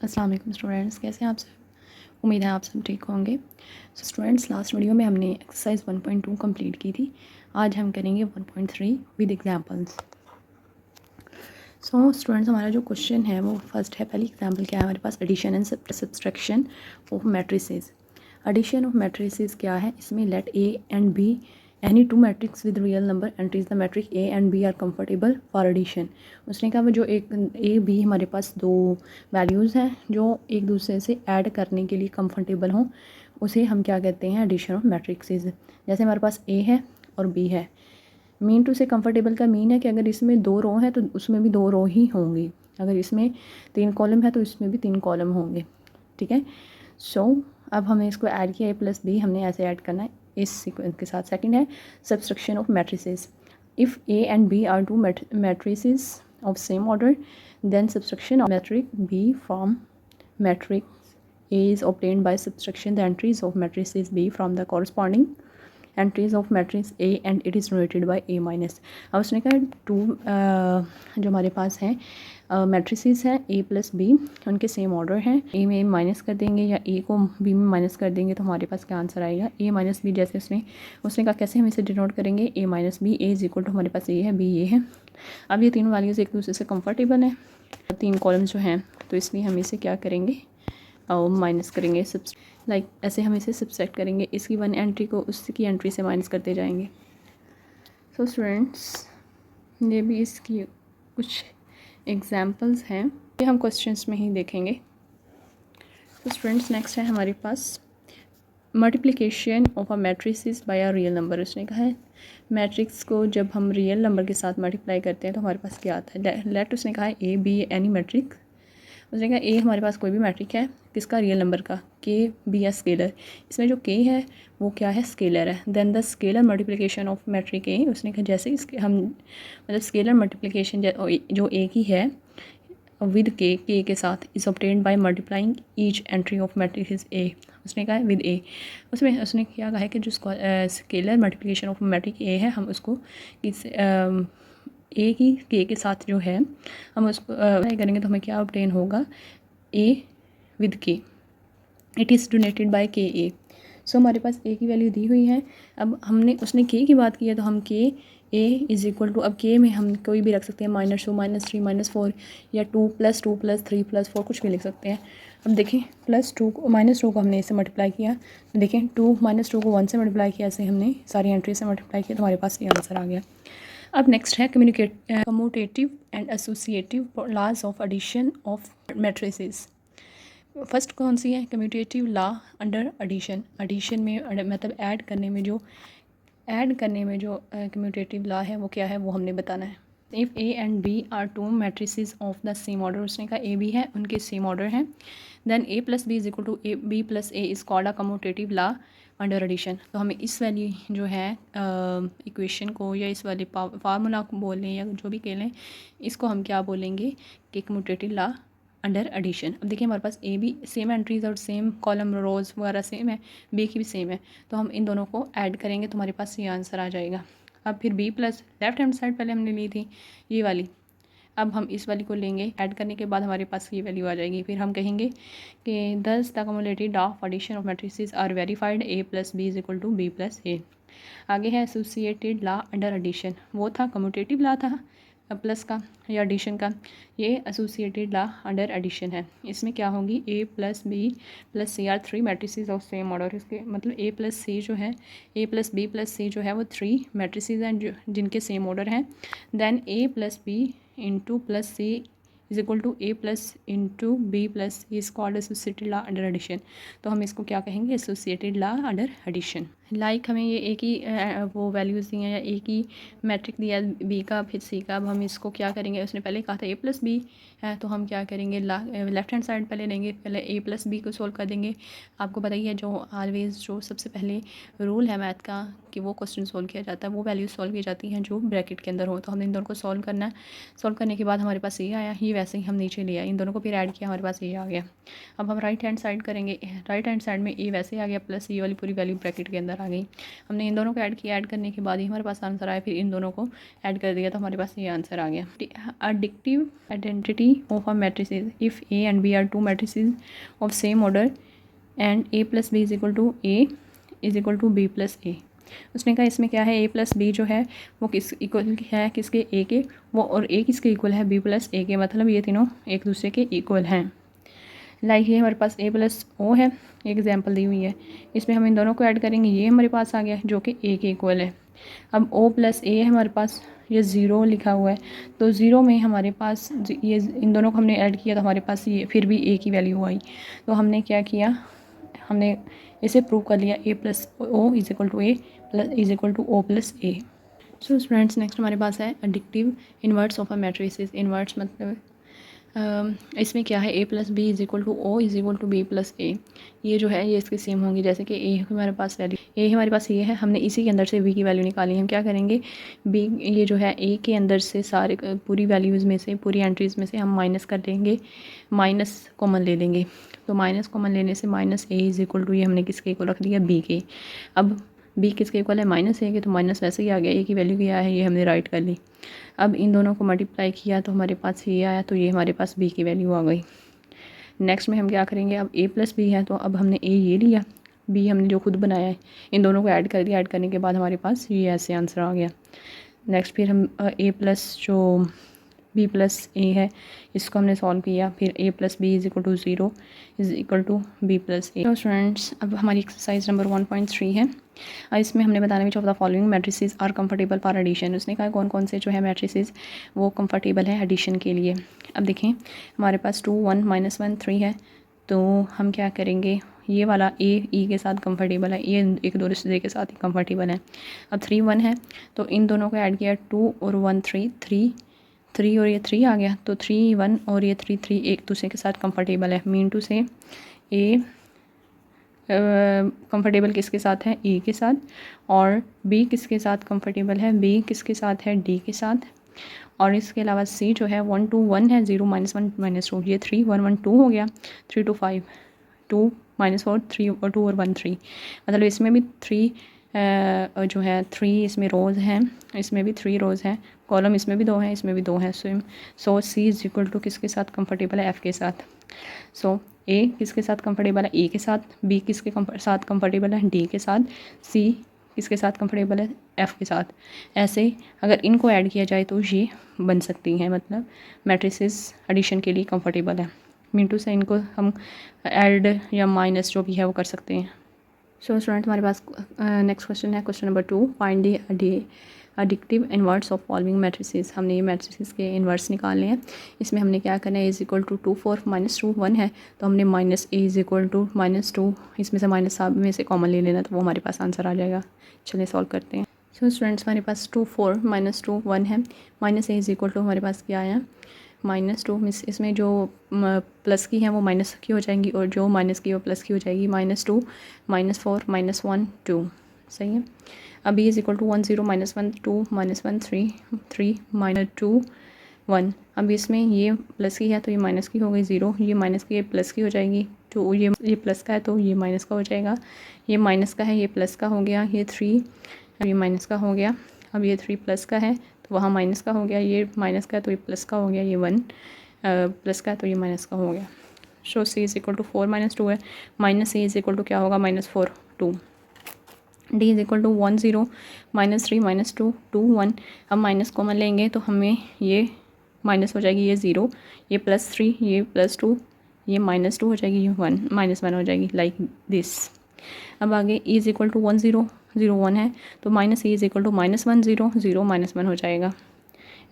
अस्सलाम वालेकुम स्टूडेंट्स, कैसे हैं आप सब। उम्मीद है आप सब ठीक होंगे। सो स्टूडेंट्स, लास्ट वीडियो में हमने एक्सरसाइज 1.2 कंप्लीट की थी। आज हम करेंगे 1.3 विद एग्जांपल्स। सो स्टूडेंट्स, हमारा जो क्वेश्चन है वो फर्स्ट है। पहली एग्जांपल क्या है हमारे पास, addition and subtraction of matrices. Addition of matrices क्या है, इसमें let A and B any two matrix with real number entries the matrix A and B are comfortable for addition. उसने कहा जो एक ए बी हमारे पास दो वैल्यूज़ हैं जो एक दूसरे से ऐड करने के लिए कंफर्टेबल हों, उसे हम क्या कहते हैं, एडिशन ऑफ मैट्रिक्सेस। जैसे हमारे पास ए है और बी है। मीन टू से कंफर्टेबल का मीन है कि अगर इसमें दो रो हैं तो उसमें भी दो रो ही होंगी, अगर इसमें 3 कॉलम है तो इसमें भी 3 कॉलम होंगे। ठीक है। सो अब हमें इसको ऐड किया, ए प्लस बी हमने ऐसे ऐड करना है इस सीक्वेंस के साथ। सेकंड है subtraction of matrices. If A and B are two matrices of same order, then subtraction of matrix B from matrix A is obtained by subtraction the entries of matrices B from the corresponding entries of matrix A and it is noted bye A minus. अब उसने कहा to जो हमारे पास हैं matrices हैं ए plus B, उनके same order हैं। ए में माइनस कर देंगे या ए को बी में माइनस कर देंगे तो हमारे पास क्या आंसर आएगा, ए माइनस बी। जैसे उसने कहा कैसे हम इसे डिनोट करेंगे, A minus B. A is equal to हमारे पास ए है, बी ये है। अब ये तीनों वैल्यूज़ एक दूसरे से कंफर्टेबल हैं, 3 कॉलम जो हैं, तो इसलिए हम इसे क्या करेंगे, माइनस करेंगे। लाइक ऐसे हम इसे सब्सट्रैक्ट करेंगे, इसकी 1 एंट्री को उसकी एंट्री से माइनस करते जाएंगे। सो स्टूडेंट्स, ये भी इसकी कुछ एग्जांपल्स हैं, ये हम क्वेश्चंस में ही देखेंगे। तो स्टूडेंट्स, नेक्स्ट है हमारे पास multiplication of a matrices by a real number. उसने कहा है मैट्रिक्स को जब हम रियल नंबर के साथ मल्टीप्लाई करते हैं तो हमारे पास क्या आता है। लेट उसने कहा है ए बी एनी मैट्रिक। उसने कहा ए हमारे पास कोई भी मैट्रिक है, किसका, रियल नंबर का, के बी या स्केलर। इसमें जो के है वो क्या है, स्केलर है। Then the scalar multiplication of matrix A. उसने कहा जैसे इसके हम मतलब स्केलर मल्टीप्लिकेशन जो ए की है विद के के साथ is obtained by multiplying each entry of matrix A. उसने कहा है विद ए। उसमें उसने क्या कहा है कि जो स्केलर मल्टीप्लिकेशन ऑफ मैट्रिक ए है, हम उसको किस ए की के साथ जो है हम उसको अप्लाई करेंगे तो हमें क्या ऑब्टेन होगा, ए विद के। इट इज़ डोनेटेड बाय के ए। सो हमारे पास ए की वैल्यू दी हुई है। अब हमने उसने के की बात की है तो हम के ए इज़ इक्वल टू, अब के में हम कोई भी रख सकते हैं, -2 -3 -4 या 2 + 2 + 3 + 4 कुछ भी लिख सकते हैं। अब देखें +2 को -2 को हमने इससे मल्टीप्लाई किया तो देखें 2 -2 को 1 से मल्टीप्लाई किया, ऐसे हमने सारी एंट्री से मल्टीप्लाई किया तो हमारे पास ये आंसर आ गया। अब नेक्स्ट है commutative and associative laws of addition of matrices. First कौन सी है, commutative law under addition. Addition में मतलब ऐड करने में जो कम्यूटेटिव लॉ है वो क्या है, वो हमने बताना है। If A and B are two matrices of the same order. उसने कहा ए बी है, उनके सेम ऑर्डर हैं, then A plus B is equal to A B plus A is called a commutative law under addition. तो हमें इस value जो है इक्वेशन को या इस वाले फार्मूला को बोल लें या जो भी कह लें, इसको हम क्या बोलेंगे कि कम्यूटेटिव लॉ अंडर एडिशन। अब देखिए हमारे पास ए बी सेम एंट्रीज और सेम कॉलम रोज वगैरह सेम है, बी की भी सेम है, तो हम इन दोनों को ऐड करेंगे तो हमारे पास ये आंसर आ जाएगा। अब फिर B plus left hand side पहले हमने ली थी ये वाली, अब हम इस वाली को लेंगे, ऐड करने के बाद हमारे पास ये वैल्यू आ जाएगी। फिर हम कहेंगे कि thus the cumulated of addition of matrices are verified, A plus B is equal to B plus A. आगे है एसोसिएटेड लॉ अंडर एडिशन, वो था कम्यूटेटिव लॉ था प्लस का या एडिशन का, ये एसोसिएटेड लॉ अंडर एडिशन है। इसमें क्या होगी, A plus B plus C are 3 matrices of same order. इसके मतलब ए प्लस सी जो है, A plus B plus C जो है वो 3 मैट्रिसेस हैं जो जिनके सेम ऑर्डर हैं। Then A plus B into plus C is equal to A plus into B plus is called associated law under addition. तो हम इसको क्या कहेंगे, associated law under addition. Like हमें ये एक ही वो वैल्यूज़ दी हैं या एक ही मैट्रिक दिया बी का फिर सी का। अब हम इसको क्या करेंगे, उसने पहले कहा था ए प्लस बी है तो हम क्या करेंगे, लेफ्ट हैंड साइड पहले लेंगे, पहले ए प्लस बी को सोल्व कर देंगे। आपको पता ही है जो ऑलवेज जो सबसे पहले रूल है मैथ का कि वो क्वेश्चन सोल्व किया जाता है, वो वैल्यूज सोल्व की जाती हैं जो ब्रैकेट के अंदर हो। तो हमने इन दोनों को सोल्व करना है, सोल्व करने के बाद हमारे पास ये आया, ये वैसे ही हम नीचे ले आए, इन दोनों को फिर ऐड किया, हमारे पास ये आ गया। अब हम राइट हैंड साइड करेंगे, राइट हैंड साइड में ए वैसे आ गया प्लस ये वाली पूरी वैल्यू ब्रैकेट के अंदर। अंदर आ गई। हमने इन दोनों को ऐड किया, ऐड करने के बाद ही हमारे पास आंसर आया, फिर इन दोनों को ऐड कर दिया तो हमारे पास ये आंसर आ गया। अडिक्टिव identity of a matrices if A and B are two matrices of same order and A plus B is equal to B plus A. उसने कहा इसमें क्या है, ए प्लस बी जो है वो किस इक्वल है, किसके, ए के, वो, और ए किसके इक्वल है, बी प्लस ए के, मतलब ये तीनों एक दूसरे के इक्वल हैं। लाइक ये हमारे पास ए प्लस ओ है, एक एग्जांपल दी हुई है, इसमें हम इन दोनों को ऐड करेंगे, ये हमारे पास आ गया जो कि ए के इक्वल है। अब ओ प्लस ए है हमारे पास, ये ज़ीरो लिखा हुआ है, तो ज़ीरो में हमारे पास ये इन दोनों को हमने ऐड किया तो हमारे पास ये फिर भी ए की वैल्यू आई। तो हमने क्या किया, हमने इसे प्रूव कर लिया, A plus O is equal to A plus is equal to O plus A. So students next हमारे पास है एडिक्टिव inverse of a matrices. Inverse मतलब इसमें क्या है, A plus B is equal to O is equal to B plus A. ये जो है ये इसकी सेम होंगी, जैसे कि ए हमारे पास वैल्यू, ए हमारे पास ये है, हमने इसी के अंदर से बी की वैल्यू निकाली। हम क्या करेंगे, बी ये जो है ए के अंदर से सारे पूरी वैल्यूज़ में से, पूरी एंट्रीज़ में से हम माइनस कर देंगे, माइनस कॉमन ले लेंगे। तो माइनस कॉमन लेने से minus A is equal to, ये हमने किसके इक्वल रख दिया, बी के। अब बी किसके इक्वल है, माइनस ए के, तो माइनस वैसे ही आ गया, ए की वैल्यू क्या है ये हमने राइट कर ली। अब इन दोनों को मल्टीप्लाई किया तो हमारे पास ये आया, तो ये हमारे पास बी की वैल्यू आ गई। नेक्स्ट में हम क्या करेंगे, अब ए प्लस बी है तो अब हमने ए ये लिया, बी हमने जो खुद बनाया है, इन दोनों को ऐड कर दिया, ऐड करने के बाद हमारे पास ये ऐसे आंसर आ गया। नेक्स्ट फिर हम ए प्लस जो बी प्लस ए है इसको हमने सॉल्व किया, फिर A plus B is equal to 0 is equal to B plus A. तो स्टूडेंट्स अब हमारी एक्सरसाइज नंबर 1.3 है, और इसमें हमने बताना which of the following matrices are comfortable for addition. उसने कहा कौन कौन से जो है मैट्रिसेस वो कंफर्टेबल है एडिशन के लिए। अब देखें हमारे पास 2 1 -1 3 है, तो हम क्या करेंगे, ये वाला ए ई के साथ कंफर्टेबल है, ये एक दो दूसरे के साथ ही कंफर्टेबल है। अब 3 1 है तो इन दोनों को ऐड किया, 2 और 1 3 3 और ये 3 आ गया, तो 3 1 और ये 3 3 एक दूसरे के साथ कंफर्टेबल है। मीन टू से ए कंफर्टेबल किसके साथ है, ए के साथ, और बी किसके साथ कंफर्टेबल है, बी किसके साथ है, डी के साथ, और इसके अलावा सी जो है 1 2 1 है, 0 -1 -2, ये 3 1 1 2 हो गया, 3 2 5 2 -4 3 और 2 और 1 3, मतलब इसमें भी 3 जो है 3 इसमें रोज़ हैं, इसमें भी 3 रोज़ हैं, कॉलम इसमें भी 2 हैं, इसमें भी 2 हैं। सो सी इज इक्वल टू किसके साथ कंफर्टेबल है, एफ़ के साथ। सो ए किसके साथ कंफर्टेबल है, ए के साथ, बी किसके साथ कंफर्टेबल है, डी के साथ, सी किसके साथ कंफर्टेबल है, एफ़ के साथ। ऐसे अगर इनको ऐड किया जाए तो ये बन सकती हैं, मतलब मैट्रिसेस एडिशन के लिए कंफर्टेबल है। मिनटू से इनको हम ऐड या माइनस जो भी है वो कर सकते हैं। सो स्टूडेंट हमारे पास नेक्स्ट क्वेश्चन है, question number 2, find the addictive inverse of following matrices. हमने ये मैट्रिसेस के इन्वर्ट्स निकालने हैं। इसमें हमने क्या करना है, इज इक्वल टू 2 4 -2 1 है, तो हमने minus A is equal to -2, इसमें से माइनस साहब में से कॉमन ले लेना, तो वो हमारे पास आंसर आ जाएगा। चलिए सॉल्व करते हैं। सो स्टूडेंट्स हमारे पास 2 4 -2 1 है, minus A is equal to हमारे पास क्या आया, -2, इसमें जो प्लस की हैं वो माइनस की हो जाएंगी, और जो माइनस की वो प्लस की हो जाएगी, -2 -4 -1 2, सही है। अब इज इक्वल टू 1 0 -1 2 -1 3 3 -2 1। अब इसमें ये प्लस की है तो ये माइनस की हो गई 0, ये माइनस की, ये प्लस की हो जाएगी, तो ये प्लस का है तो ये माइनस का हो जाएगा, ये माइनस का है, ये प्लस का हो गया, ये 3 अब ये माइनस का हो गया, अब ये 3 प्लस का है तो वहाँ माइनस का हो गया, ये माइनस का है तो ये प्लस का हो गया, ये 1 प्लस का है तो ये माइनस का हो गया। So C is equal to 4 -2 है, minus C is equal to क्या होगा, -4 2। D is equal to 1 0 -3 -2 2 1। अब माइनस कॉमन लेंगे तो हमें ये माइनस हो जाएगी, ये 0, ये +3, ये +2, ये -2 हो जाएगी, ये 1 -1 हो जाएगी, लाइक दिस। अब आगे ई इज इक्वल टू 1 0 0 1 है, तो minus E is equal to -1 0 0 -1 हो जाएगा।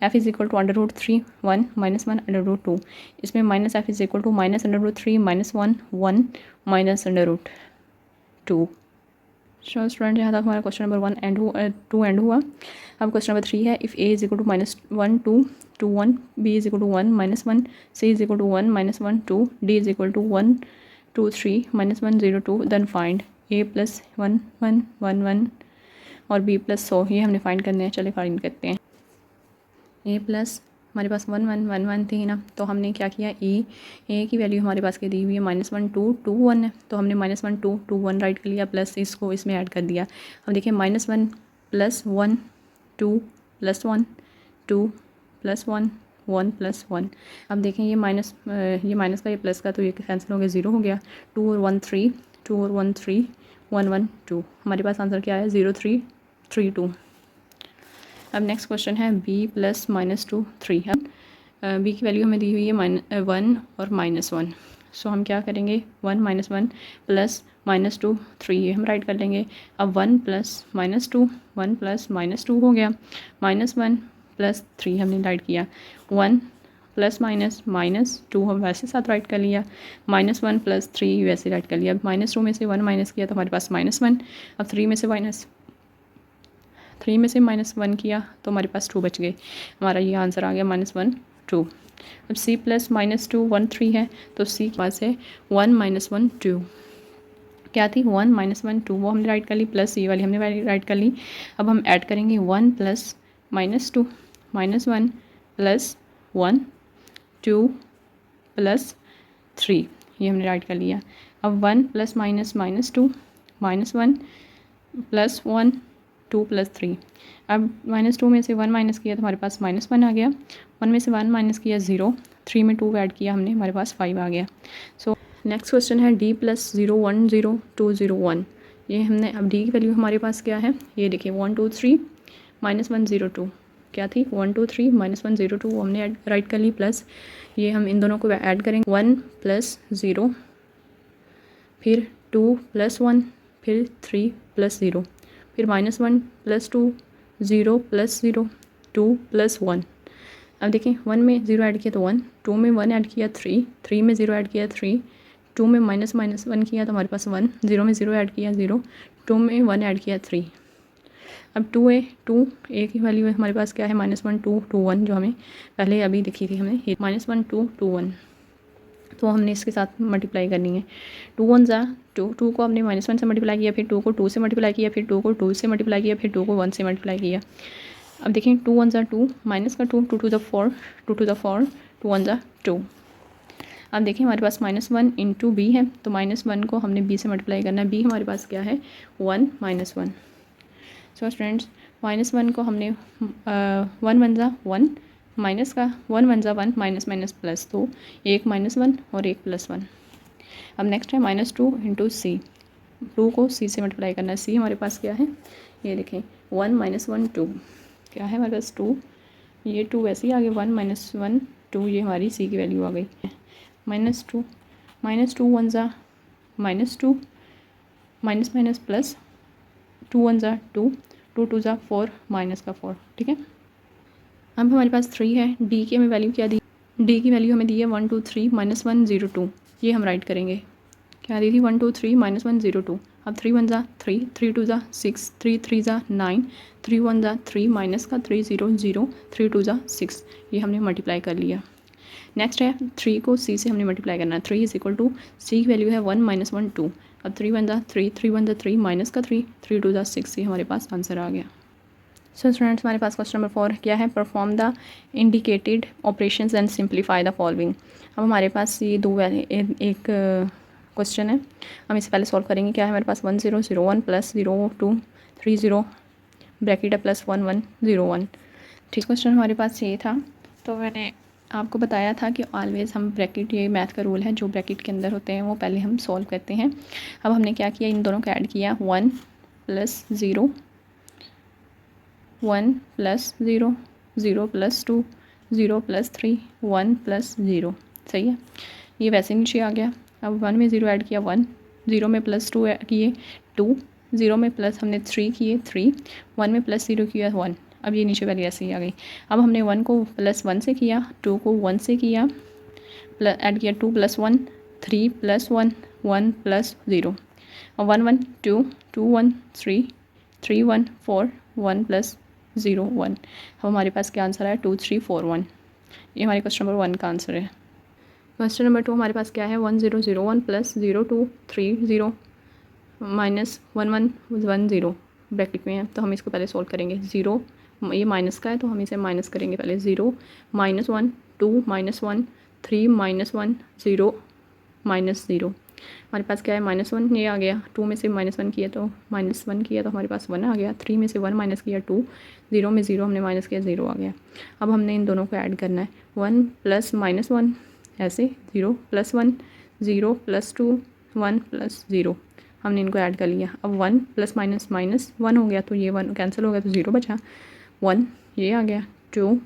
एफ इज इक्वल टू √3 1 -1 √2, इसमें minus F is equal to -√3 -1 1 -√2। So student यहाँ तक हमारा क्वेश्चन नंबर 2 एंड हुआ। अब क्वेश्चन नंबर 3 है, if A is equal to -1 2 2 1, B is equal to 1 -1, C is equal to 1 -1 2, D is equal to 1 2 3 -1 0 2, then find A +1 1 1 1 और B +100। ये हमने find करने हैं, चले फाइंड करते हैं। ए हमारे पास 1 1 1 1 थी ना, तो हमने क्या किया, ए की वैल्यू हमारे पास क्या दी हुई है -1 2 2 1 है, तो हमने -1 2 2 1 राइट कर लिया, प्लस इसको इसमें ऐड कर दिया। अब देखिए -1 + 1 2 + 1 2 + 1 1 + 1। अब देखें ये माइनस का ये प्लस का, तो ये कैंसिल हो गया, 0 हो गया। 2 और 1 3, 2 और 1 3, 1 1 2। हमारे पास आंसर क्या है, 0 3 3 2। अब नेक्स्ट क्वेश्चन है b + -2 3 है। b की वैल्यू हमें दी हुई है 1 और -1। सो हम क्या करेंगे, 1 -1 + -2 3 ये हम राइट कर लेंगे। अब 1 + -2 1 + -2 हो गया, -1 + 3 हमने राइट किया, 1 ± -2 हम वैसे साथ राइट कर लिया, -1 + 3 वैसे राइट कर लिया। अब -2 में से 1 माइनस किया तो हमारे पास -1। अब 3 में से -1 किया तो हमारे पास 2 बच गए। हमारा ये आंसर आ गया -1 2। अब c + -2 1 3 है, तो c के पास है 1 -1 2। क्या थी, 1 -1 2, वो हमने राइट कर ली, प्लस ये वाली हमने राइट कर ली। अब हम ऐड करेंगे 1 + -2 -1 + 1 2 + 3, ये हमने राइट कर लिया। अब 1 + -2 -1 + 1 2 + 3। अब -2 में से 1 माइनस किया तो हमारे पास -1 आ गया, 1 में से 1 माइनस किया 0, 3 में 2 ऐड किया हमने, हमारे पास 5 आ गया। सो नेक्स्ट क्वेश्चन है d + 0 1 0 2 0 1। ये हमने, अब d की वैल्यू हमारे पास क्या है, ये देखिए 1 2 3 -1 0 2, क्या थी 1 2 3 -1 0 2, वो हमने राइट कर ली, प्लस ये हम इन दोनों को ऐड करेंगे, 1 + 0 फिर 2 + 1 फिर 3 + 0 फिर -1 + 2 0 + 0 2 + 1। अब देखें 1 में 0 ऐड किया तो 1, 2 में 1 ऐड किया 3, 3 में 0 ऐड किया 3, 2 में -1 किया तो हमारे पास 1, 0 में 0 ऐड किया 0, 2 में 1 ऐड किया 3। अब 2a की वैल्यू है हमारे पास क्या है, -1 2 2 1, जो हमें पहले अभी दिखी थी हमें, -1 2 2 1, तो हमने इसके साथ मल्टीप्लाई करनी है। 2 1 ज़ा 2, 2 को हमने -1 से मल्टीप्लाई किया, फिर 2 को 2 से मल्टीप्लाई किया, फिर 2 को 2 से मल्टीप्लाई किया, फिर 2 को 1 से मल्टीप्लाई किया। अब देखें 2 1 ज़ा 2, माइनस का 2, 2 2 ज़ा 4, 2 2 ज़ा 4, 2 1 ज़ा 2। अब देखिए हमारे पास -1 इंटू b है, तो -1 को हमने b से मल्टीप्लाई करना है। b हमारे पास क्या है, 1 -1। सो स्टूडेंट्स, -1 को हमने 1 1 ज़ा 1, माइनस का 1 1 ज़ा 1, माइनस माइनस प्लस, तो एक -1 और एक +1। अब नेक्स्ट है -2 इंटू c, 2 को c से मल्टीप्लाई करना है। c हमारे पास क्या है, ये देखें 1 -1 2, क्या है हमारे पास 2, ये 2 वैसे ही आ गया, 1 -1 2, ये हमारी c की वैल्यू आ गई। -2 1 ज़ा -2, माइनस माइनस प्लस, 2 1 ज़ा 2, 2 2 ज़ा 4, माइनस का 4, ठीक है। अब हमारे पास 3 है, d की हमें वैल्यू क्या दी, d की वैल्यू हमें दी है 1 2 3 -1 0 2, ये हम राइट करेंगे। क्या दी थी, 1 2 3 -1 0 2। अब 3 1 ज़ा 3, 3 2 ज़ा 6, 3 3 ज़ा 9, 3 1 ज़ा 3, माइनस का 3 0 0, 3 2 ज़ा 6, ये हमने मल्टीप्लाई कर लिया। नेक्स्ट है 3 को c से हमने मल्टीप्लाई करना है। 3 = c की वैल्यू है 1 -1 2। अब 3 1 ज़ा 3, 3 1 ज़ा 3, माइनस का 3, 3 2 ज़ा 6, ये हमारे पास आंसर आ गया। सो स्टूडेंट्स, हमारे पास क्वेश्चन नंबर 4 क्या है, perform the indicated operations and simplify the following. अब हमारे पास ये दो एक क्वेश्चन है, हम इसे पहले सॉल्व करेंगे। क्या है हमारे पास 1 0 0 1 + 0 2 3 0 ब्रैकेट है +1 1 0 1, ठीक। क्वेश्चन हमारे पास ये था, तो मैंने आपको बताया था कि ऑलवेज़ हम ब्रैकेट, ये मैथ का रूल है, जो ब्रैकेट के अंदर होते हैं वो पहले हम सॉल्व करते हैं। अब हमने क्या किया, इन दोनों को ऐड किया, 1 + 0 1 + 0 0 + 2 0 + 3 1 + 0, सही है। ये वैसे नीचे आ गया। अब 1 में 0 ऐड किया 1, 0 में +2 किए 2, 0 में प्लस हमने 3 किए 3, 1 में +0 किया 1, अब ये नीचे वाली ऐसे ही आ गई। अब हमने 1 को +1 से किया, 2 को 1 से किया, ऐड किया 2 + 1 3 + 1 1 + 0, और 1 1 2 2 1 3 3 1 4 1 + 0 1। अब हमारे पास क्या आंसर है, 2 3 4 1। ये हमारे क्वेश्चन नंबर 1 का आंसर है। क्वेश्चन नंबर 2 हमारे पास क्या है, 1 0 0 1 + 0 2 3 0 -1 1 1 0 ब्रैकेट में है, तो हम इसको पहले सॉल्व करेंगे। 0 ये माइनस का है तो हम इसे माइनस करेंगे पहले। 0 -1 2 -1 3 -1 0 -0। हमारे पास क्या है -1 ये आ गया। 2 में से -1 किया तो -1 किया तो हमारे पास 1 आ गया। 3 में से 1 माइनस किया 2, 0 में 0 हमने माइनस किया 0 आ गया। अब हमने इन दोनों को ऐड करना है। 1 + -1 ऐसे 0 + 1 0 + 2 1 + 0 हमने इनको ऐड कर लिया। अब 1 + -1 हो गया तो ये 1 कैंसिल हो गया तो 0 बचा। 1 ये आ गया, 2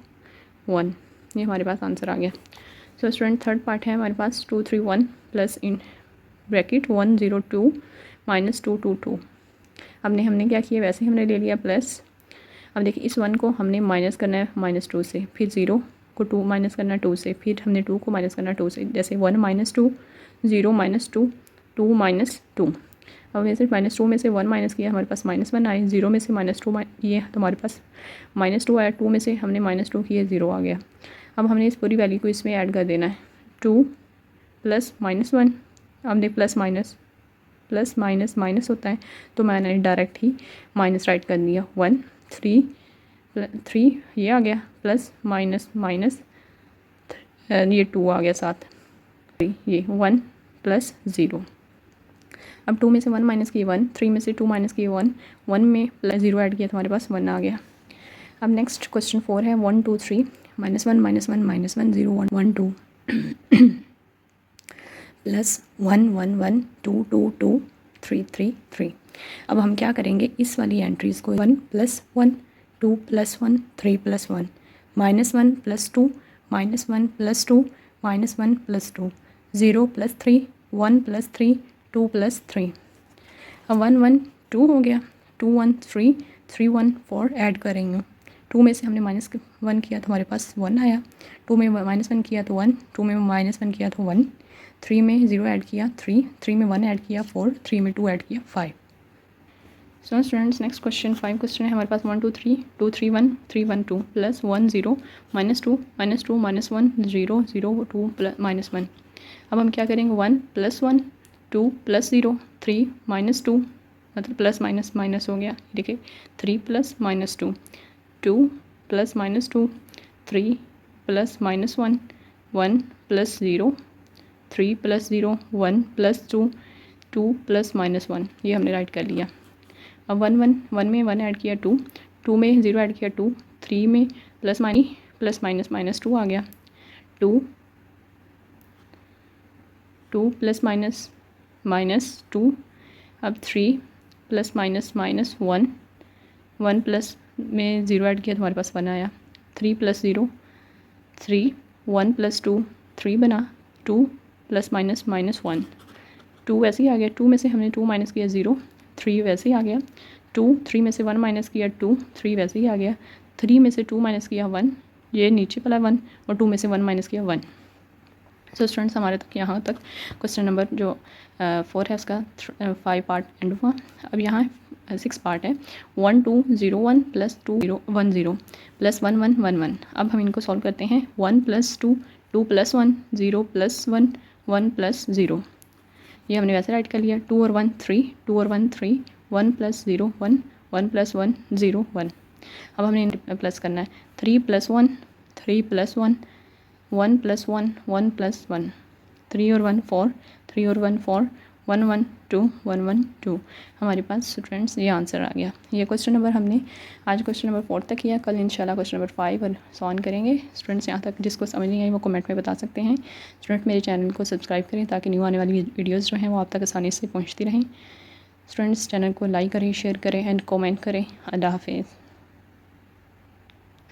1 ये हमारे पास आंसर आ गया। सो स्टूडेंट थर्ड पार्ट है हमारे पास 2 3 1 प्लस इन ब्रैकेट 1 0 2 -2 2 2। हमने क्या किया वैसे हमने ले लिया प्लस। अब देखिए इस 1 को हमने माइनस करना है -2 से, फिर 0 को 2 माइनस करना है 2 से, फिर हमने 2 को माइनस करना है 2 से। जैसे 1 -2 0 -2 2 -2। अब वैसे -2 में से 1 माइनस किया हमारे पास -1 आए। 0 में से -2 किए तो हमारे पास -2 आया। 2 में से हमने -2 किए 0 आ गया। अब हमने इस पूरी वैल्यू को इसमें ऐड कर देना है। 2 + -1 हमने प्लस माइनस माइनस होता है तो मैंने डायरेक्ट ही माइनस राइट कर दिया। 1 3 ये आ गया प्लस माइनस माइनस ये 2 आ गया साथ, ये 1 + 0। अब 2 में से 1 माइनस किए 1, 3 में से 2 माइनस किए 1, 1 में प्लस 0 ऐड किया तो हमारे पास 1 आ गया। अब नेक्स्ट क्वेश्चन 4 है 1 2 3 -1 -1 -1 0 1 1 2 प्लस 1 1 1 2 2 2 3 3 3। अब हम क्या करेंगे इस वाली एंट्रीज़ को 1 + 1 2 + 1 3 + 1 -1 + 2 -1 + 2 -1 + 2 0 + 3 1 + 3 2 + 3। अब 1 1 2 हो गया, 2 1 3 3 1 4 ऐड करेंगे। 2 में से हमने -1 किया तो हमारे पास 1 आया। 2 में -1 किया तो 1, 2 में -1 किया तो 1, 3 में 0 ऐड किया 3, 3 में 1 ऐड किया 4, 3 में 2 ऐड किया 5। सो स्टूडेंट्स नेक्स्ट क्वेश्चन 5 क्वेश्चन है हमारे पास 1 2 3 2 3 1 3 1 2 प्लस 1 0 -2 -2 -1 0 0 2 -1। अब हम क्या करेंगे 1 + 1 2 + 0 3 -2 मतलब प्लस माइनस माइनस हो गया। देखिए 3 + -2 2 + -2 3 + -1 1 + 0 3 + 0 1 + 2 2 + -1 ये हमने राइट कर लिया। अब 1 में 1 ऐड किया 2, 2 में 0 ऐड किया 2, 3 में प्लस माइनस 2 आ गया। 2 + -2। अब 3 + -1 1 प्लस में 0 ऐड किया तो हमारे पास 1 आया। 3 + 0 3 1 + 2 3 बना 2 ± -1 2 वैसे ही आ गया। 2 में से हमने 2 माइनस किया 0, 3 वैसे ही आ गया। 2 3 में से 1 माइनस किया 2, 3 वैसे ही आ गया। 3 में से 2 माइनस किया 1, ये नीचे वाला 1, और 2 में से 1 माइनस किया 1। सो स्टूडेंट्स हमारे तक यहाँ तक क्वेश्चन नंबर जो 4 है उसका 5 पार्ट एंड हुआ। अब यहाँ 6 पार्ट है 1 2 0 1 + 2 0 1 0 + 1 1 1 1। अब हम इनको सॉल्व करते हैं। 1 + 2 2 + 1 0 + 1 1 + 0 ये हमने वैसे राइट कर लिया। 2 और 1 3 2 और 1 3 1 + 0 1 1 + 1 0 1। अब हमने प्लस करना है। 3 + 1 3 + 1 1 + 1 1 + 1 3 और 1 4 3 और 1 4 1 1 2 1 1 2 हमारे पास स्टूडेंट्स ये आंसर आ गया। ये क्वेश्चन नंबर हमने आज क्वेश्चन नंबर 4 तक किया। कल इंशाल्लाह क्वेश्चन नंबर 5 और सॉल्व करेंगे। स्टूडेंट्स यहाँ तक जिसको समझ नहीं आई वो कमेंट में बता सकते हैं। स्टूडेंट मेरे चैनल को सब्सक्राइब करें ताकि न्यू आने वाली वीडियोज़ जो हैं वो आप तक आसानी से पहुँचती रहें। स्टूडेंट्स चैनल को लाइक करें, शेयर करें एंड कॉमेंट करें। अल्लाह हाफिज़।